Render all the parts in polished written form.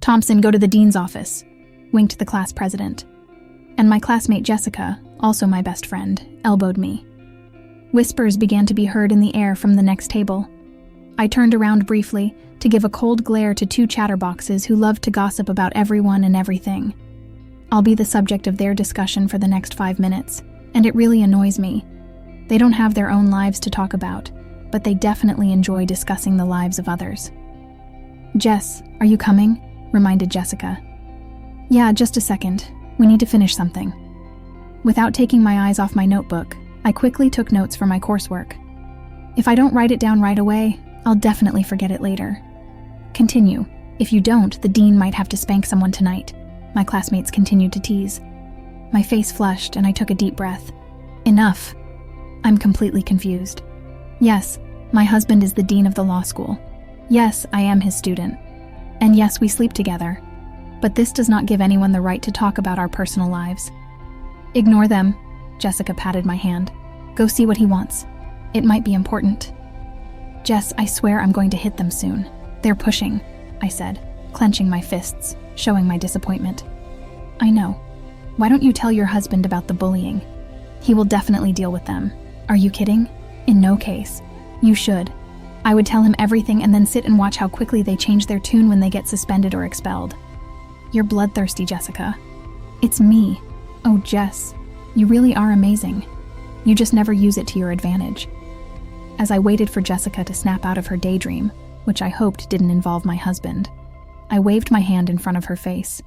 "Thompson, go to the dean's office," winked the class president. And my classmate Jessica, also my best friend, elbowed me. Whispers began to be heard in the air from the next table. I turned around briefly to give a cold glare to two chatterboxes who loved to gossip about everyone and everything. I'll be the subject of their discussion for the next 5 minutes, and it really annoys me. They don't have their own lives to talk about, but they definitely enjoy discussing the lives of others. "Jess, are you coming?" reminded Jessica. "Yeah, just a second. We need to finish something." Without taking my eyes off my notebook, I quickly took notes for my coursework. If I don't write it down right away, I'll definitely forget it later. "Continue. If you don't, the dean might have to spank someone tonight," my classmates continued to tease. My face flushed and I took a deep breath. Enough. I'm completely confused. Yes, my husband is the dean of the law school. Yes, I am his student. And yes, we sleep together. But this does not give anyone the right to talk about our personal lives. "Ignore them," Jessica patted my hand. "Go see what he wants. It might be important." "Jess, I swear I'm going to hit them soon. They're pushing," I said, clenching my fists, showing my disappointment. "I know. Why don't you tell your husband about the bullying? He will definitely deal with them." "Are you kidding? In no case. You should. I would tell him everything and then sit and watch how quickly they change their tune when they get suspended or expelled." "You're bloodthirsty, Jessica." "It's me. Oh, Jess, you really are amazing. You just never use it to your advantage." As I waited for Jessica to snap out of her daydream, which I hoped didn't involve my husband, I waved my hand in front of her face.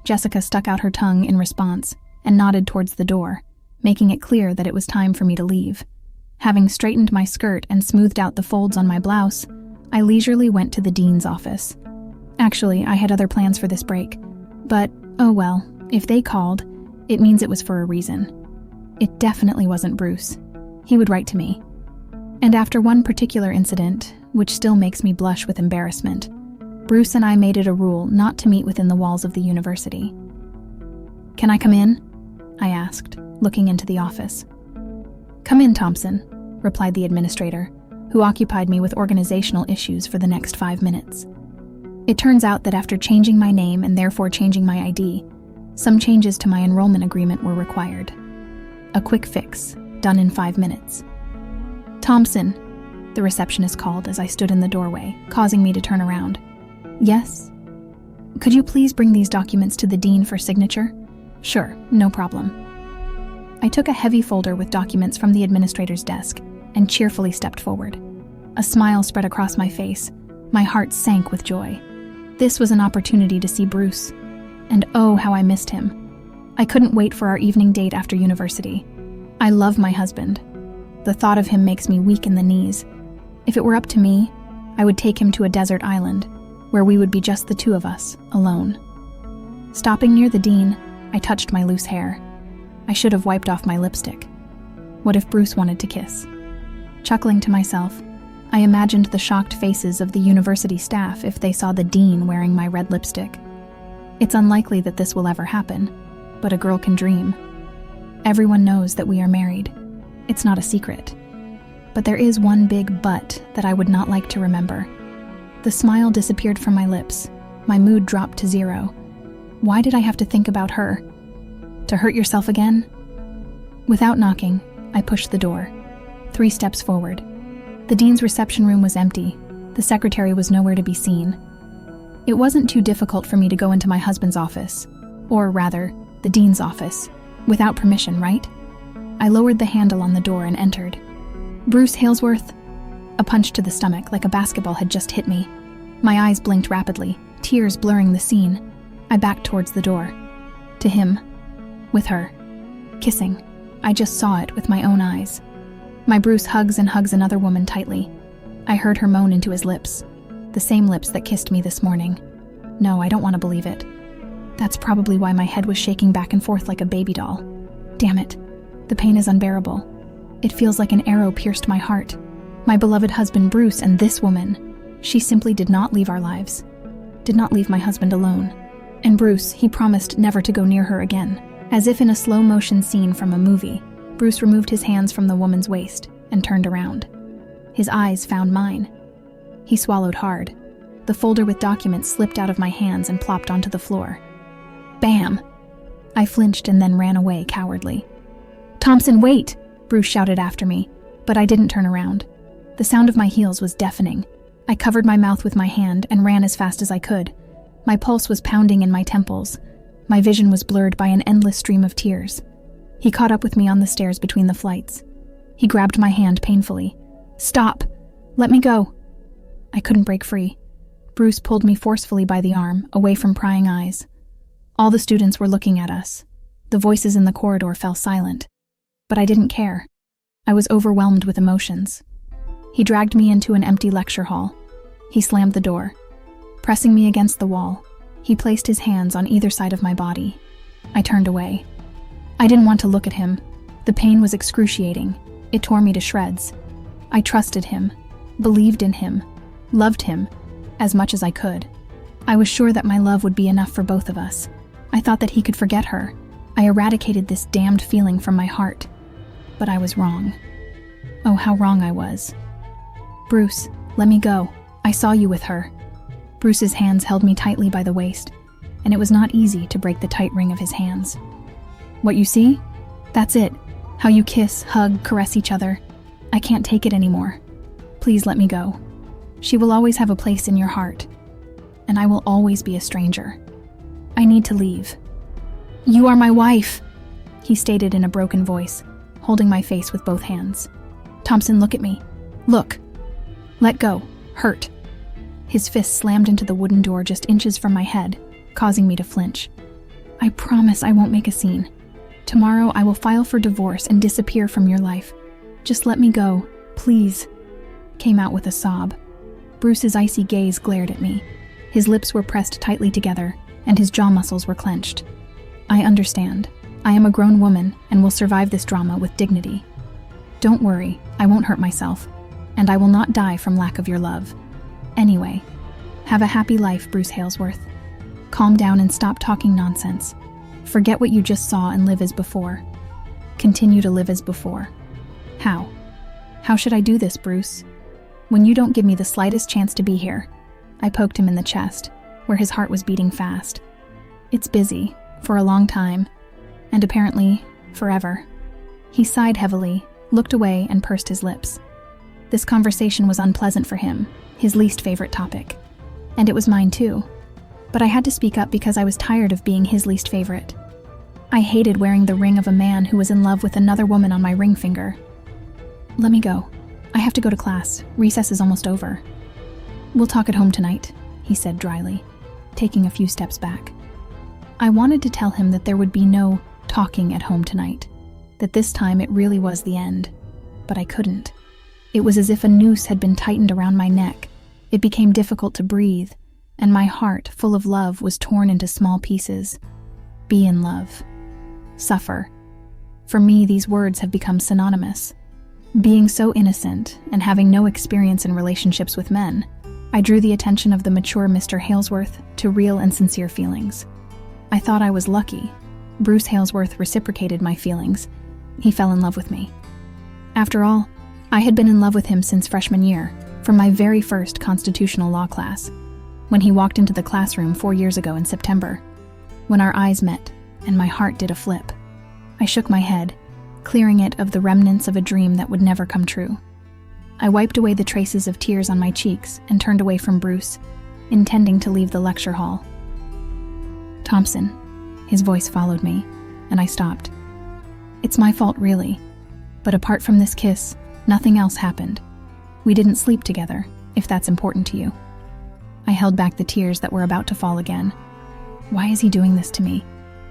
Jessica stuck out her tongue in response and nodded towards the door, making it clear that it was time for me to leave. Having straightened my skirt and smoothed out the folds on my blouse, I leisurely went to the dean's office. Actually, I had other plans for this break, but oh well, if they called, it means it was for a reason. It definitely wasn't Bruce. He would write to me. And after one particular incident, which still makes me blush with embarrassment, Bruce and I made it a rule not to meet within the walls of the university. "Can I come in?" I asked, looking into the office. "Come in, Thompson," replied the administrator, who occupied me with organizational issues for the next 5 minutes. It turns out that after changing my name and therefore changing my ID, some changes to my enrollment agreement were required. A quick fix, done in 5 minutes. "Thompson," the receptionist called as I stood in the doorway, causing me to turn around. "Yes?" "Could you please bring these documents to the dean for signature?" "Sure, no problem." I took a heavy folder with documents from the administrator's desk and cheerfully stepped forward. A smile spread across my face. My heart sank with joy. This was an opportunity to see Bruce. And oh, how I missed him. I couldn't wait for our evening date after university. I love my husband. The thought of him makes me weak in the knees. If it were up to me, I would take him to a desert island, where we would be just the two of us, alone. Stopping near the dean, I touched my loose hair. I should have wiped off my lipstick. What if Bruce wanted to kiss? Chuckling to myself, I imagined the shocked faces of the university staff if they saw the dean wearing my red lipstick. It's unlikely that this will ever happen, but a girl can dream. Everyone knows that we are married. It's not a secret. But there is one big but that I would not like to remember. The smile disappeared from my lips. My mood dropped to 0. Why did I have to think about her? To hurt yourself again? Without knocking, I pushed the door. 3 steps forward. The dean's reception room was empty. The secretary was nowhere to be seen. It wasn't too difficult for me to go into my husband's office, or rather, the dean's office, without permission, right? I lowered the handle on the door and entered. "Bruce Halesworth?" A punch to the stomach, like a basketball, had just hit me. My eyes blinked rapidly, tears blurring the scene. I backed towards the door. To him. With her. Kissing. I just saw it with my own eyes. My Bruce hugs another woman tightly. I heard her moan into his lips. The same lips that kissed me this morning. No, I don't want to believe it. That's probably why my head was shaking back and forth like a baby doll. Damn it. The pain is unbearable. It feels like an arrow pierced my heart. My beloved husband Bruce and this woman. She simply did not leave our lives. Did not leave my husband alone. And Bruce, he promised never to go near her again. As if in a slow-motion scene from a movie, Bruce removed his hands from the woman's waist and turned around. His eyes found mine. He swallowed hard. The folder with documents slipped out of my hands and plopped onto the floor. Bam! I flinched and then ran away cowardly. "Thompson, wait!" Bruce shouted after me, but I didn't turn around. The sound of my heels was deafening. I covered my mouth with my hand and ran as fast as I could. My pulse was pounding in my temples. My vision was blurred by an endless stream of tears. He caught up with me on the stairs between the flights. He grabbed my hand painfully. "Stop! Let me go!" I couldn't break free. Bruce pulled me forcefully by the arm, away from prying eyes. All the students were looking at us. The voices in the corridor fell silent. But I didn't care. I was overwhelmed with emotions. He dragged me into an empty lecture hall. He slammed the door. Pressing me against the wall, he placed his hands on either side of my body. I turned away. I didn't want to look at him. The pain was excruciating. It tore me to shreds. I trusted him, believed in him, loved him, as much as I could. I was sure that my love would be enough for both of us. I thought that he could forget her. I eradicated this damned feeling from my heart. But I was wrong. Oh, how wrong I was. "Bruce, let me go. I saw you with her." Bruce's hands held me tightly by the waist, and it was not easy to break the tight ring of his hands. "What you see? That's it. How you kiss, hug, caress each other. I can't take it anymore. Please let me go. She will always have a place in your heart, and I will always be a stranger. I need to leave." "You are my wife," he stated in a broken voice, holding my face with both hands. "Thompson, look at me. Look. Let go. Hurt." His fist slammed into the wooden door just inches from my head, causing me to flinch. "I promise I won't make a scene. Tomorrow I will file for divorce and disappear from your life. Just let me go, please," came out with a sob. Bruce's icy gaze glared at me. His lips were pressed tightly together, and his jaw muscles were clenched. "I understand. I am a grown woman and will survive this drama with dignity. Don't worry, I won't hurt myself, and I will not die from lack of your love. Anyway, have a happy life, Bruce Halesworth. Calm down and stop talking nonsense. Forget what you just saw and live as before. Continue to live as before." "How? How should I do this, Bruce? When you don't give me the slightest chance to be here." I poked him in the chest, where his heart was beating fast. "It's busy, for a long time, and apparently, forever." He sighed heavily, looked away, and pursed his lips. This conversation was unpleasant for him, his least favorite topic. And it was mine too. But I had to speak up because I was tired of being his least favorite. I hated wearing the ring of a man who was in love with another woman on my ring finger. "Let me go. I have to go to class. Recess is almost over." "We'll talk at home tonight," he said dryly, taking a few steps back. I wanted to tell him that there would be no talking at home tonight, that this time it really was the end, but I couldn't. It was as if a noose had been tightened around my neck. It became difficult to breathe, and my heart, full of love, was torn into small pieces. Be in love. Suffer. For me, these words have become synonymous. Being so innocent and having no experience in relationships with men, I drew the attention of the mature Mr. Halesworth to real and sincere feelings. I thought I was lucky. Bruce Halesworth reciprocated my feelings. He fell in love with me. After all, I had been in love with him since freshman year, from my very first constitutional law class, when he walked into the classroom 4 years ago in September, when our eyes met and my heart did a flip. I shook my head, clearing it of the remnants of a dream that would never come true. I wiped away the traces of tears on my cheeks and turned away from Bruce, intending to leave the lecture hall. "Thompson," his voice followed me, and I stopped. "It's my fault, really. But apart from this kiss, nothing else happened. We didn't sleep together, if that's important to you." I held back the tears that were about to fall again. Why is he doing this to me?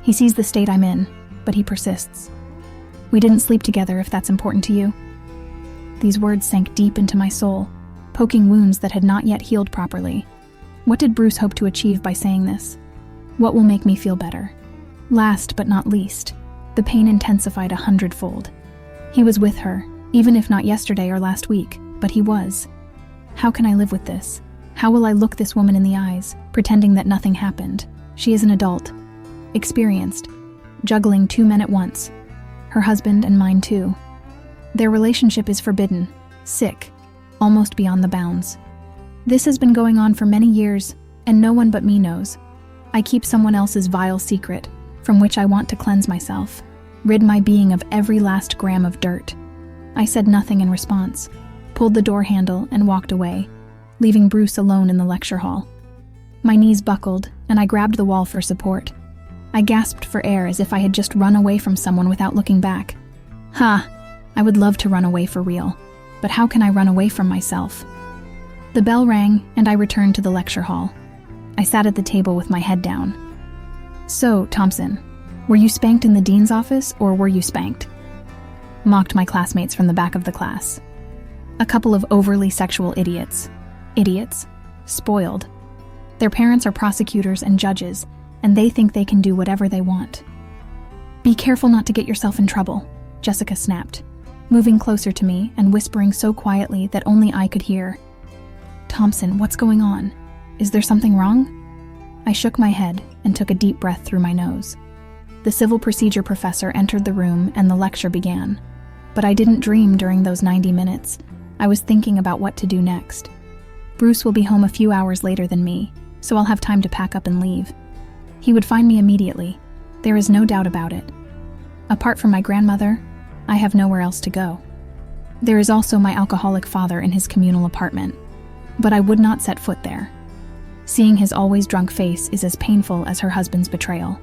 He sees the state I'm in, but he persists. "We didn't sleep together, if that's important to you." These words sank deep into my soul, poking wounds that had not yet healed properly. What did Bruce hope to achieve by saying this? What will make me feel better? Last but not least, the pain intensified 100-fold. He was with her, even if not yesterday or last week, but he was. How can I live with this? How will I look this woman in the eyes, pretending that nothing happened? She is an adult, experienced, juggling 2 men at once, her husband and mine too. Their relationship is forbidden, sick, almost beyond the bounds. This has been going on for many years, and no one but me knows. I keep someone else's vile secret, from which I want to cleanse myself, rid my being of every last gram of dirt. I said nothing in response, pulled the door handle and walked away, leaving Bruce alone in the lecture hall. My knees buckled, and I grabbed the wall for support. I gasped for air as if I had just run away from someone without looking back. I would love to run away for real, but how can I run away from myself? The bell rang, and I returned to the lecture hall. I sat at the table with my head down. "So, Thompson, were you spanked in the dean's office, or were you spanked?" Mocked my classmates from the back of the class. A couple of overly sexual idiots. Idiots. Spoiled. Their parents are prosecutors and judges, and they think they can do whatever they want. "Be careful not to get yourself in trouble," Jessica snapped, moving closer to me and whispering so quietly that only I could hear. "Thompson, what's going on? Is there something wrong?" I shook my head and took a deep breath through my nose. The civil procedure professor entered the room and the lecture began. But I didn't dream during those 90 minutes. I was thinking about what to do next. Bruce will be home a few hours later than me, so I'll have time to pack up and leave. He would find me immediately. There is no doubt about it. Apart from my grandmother, I have nowhere else to go. There is also my alcoholic father in his communal apartment, but I would not set foot there. Seeing his always drunk face is as painful as her husband's betrayal.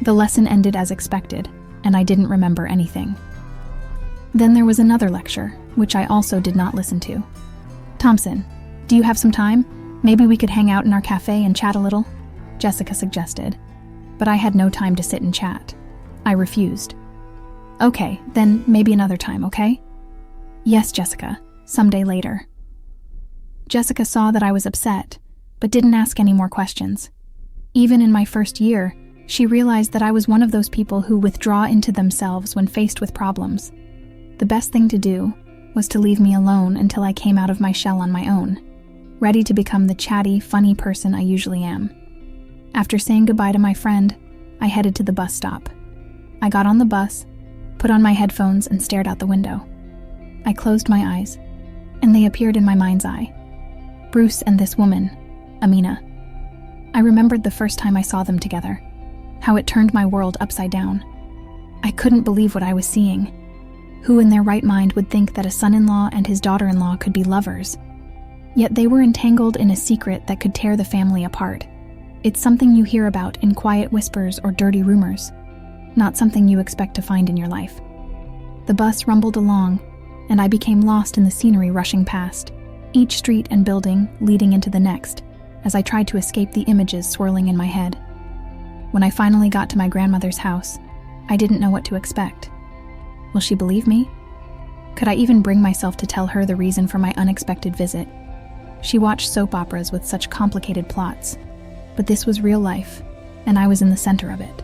The lesson ended as expected, and I didn't remember anything. Then there was another lecture, which I also did not listen to. "Thompson, do you have some time? Maybe we could hang out in our cafe and chat a little?" Jessica suggested, but I had no time to sit and chat. I refused. "Okay, then maybe another time, okay?" "Yes, Jessica, someday later." Jessica saw that I was upset, but didn't ask any more questions. Even in my first year, she realized that I was one of those people who withdraw into themselves when faced with problems. The best thing to do was to leave me alone until I came out of my shell on my own, ready to become the chatty, funny person I usually am. After saying goodbye to my friend, I headed to the bus stop. I got on the bus, put on my headphones, and stared out the window. I closed my eyes, and they appeared in my mind's eye. Bruce and this woman, Amina. I remembered the first time I saw them together, how it turned my world upside down. I couldn't believe what I was seeing. Who in their right mind would think that a son-in-law and his daughter-in-law could be lovers? Yet they were entangled in a secret that could tear the family apart. It's something you hear about in quiet whispers or dirty rumors, not something you expect to find in your life. The bus rumbled along, and I became lost in the scenery rushing past, each street and building leading into the next, as I tried to escape the images swirling in my head. When I finally got to my grandmother's house, I didn't know what to expect. Will she believe me? Could I even bring myself to tell her the reason for my unexpected visit? She watched soap operas with such complicated plots, but this was real life, and I was in the center of it.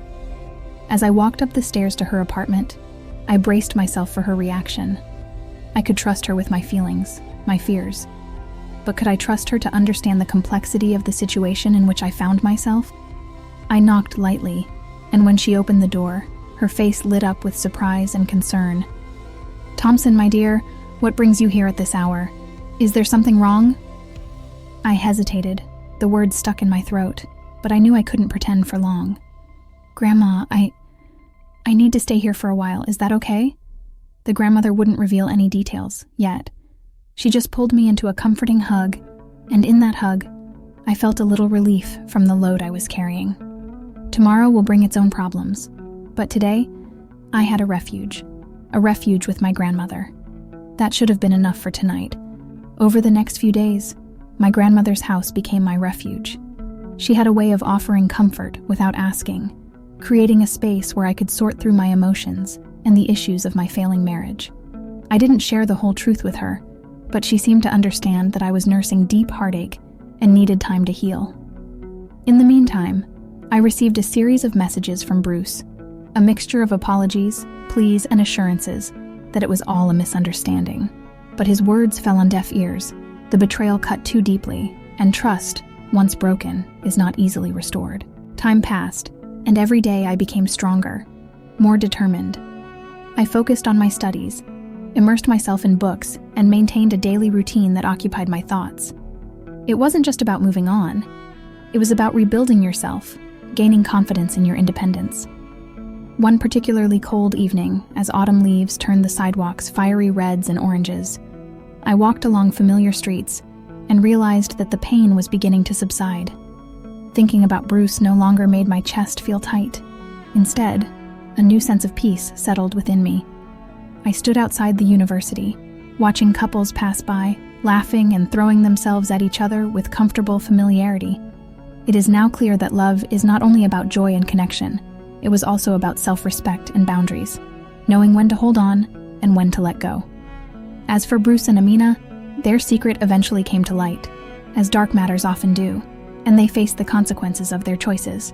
As I walked up the stairs to her apartment, I braced myself for her reaction. I could trust her with my feelings, my fears. But could I trust her to understand the complexity of the situation in which I found myself? I knocked lightly, and when she opened the door, her face lit up with surprise and concern. "Thompson, my dear, what brings you here at this hour? Is there something wrong?" I hesitated, the words stuck in my throat, but I knew I couldn't pretend for long. "Grandma, I need to stay here for a while. Is that okay?" The grandmother wouldn't reveal any details, yet. She just pulled me into a comforting hug, and in that hug, I felt a little relief from the load I was carrying. Tomorrow will bring its own problems, but today, I had a refuge with my grandmother. That should have been enough for tonight. Over the next few days, my grandmother's house became my refuge. She had a way of offering comfort without asking, creating a space where I could sort through my emotions and the issues of my failing marriage. I didn't share the whole truth with her, but she seemed to understand that I was nursing deep heartache and needed time to heal. In the meantime, I received a series of messages from Bruce, a mixture of apologies, pleas, and assurances that it was all a misunderstanding. But his words fell on deaf ears. The betrayal cut too deeply, and trust, once broken, is not easily restored. Time passed, and every day I became stronger, more determined. I focused on my studies, immersed myself in books, and maintained a daily routine that occupied my thoughts. It wasn't just about moving on. It was about rebuilding yourself, gaining confidence in your independence. One particularly cold evening, as autumn leaves turned the sidewalks fiery reds and oranges, I walked along familiar streets and realized that the pain was beginning to subside. Thinking about Bruce no longer made my chest feel tight. Instead, a new sense of peace settled within me. I stood outside the university, watching couples pass by, laughing and throwing themselves at each other with comfortable familiarity. It is now clear that love is not only about joy and connection, it was also about self-respect and boundaries, knowing when to hold on and when to let go. As for Bruce and Amina, their secret eventually came to light, as dark matters often do, and they faced the consequences of their choices.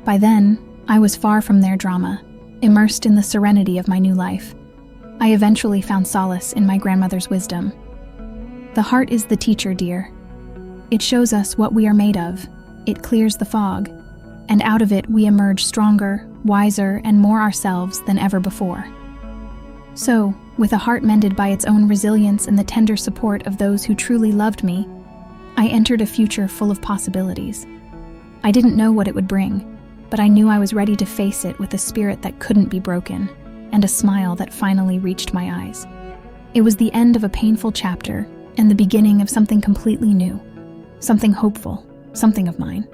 By then, I was far from their drama, immersed in the serenity of my new life. I eventually found solace in my grandmother's wisdom. The heart is the teacher, dear. It shows us what we are made of. It clears the fog, and out of it we emerge stronger, wiser, and more ourselves than ever before. So, with a heart mended by its own resilience and the tender support of those who truly loved me, I entered a future full of possibilities. I didn't know what it would bring, but I knew I was ready to face it with a spirit that couldn't be broken, and a smile that finally reached my eyes. It was the end of a painful chapter, and the beginning of something completely new, something hopeful, something of mine.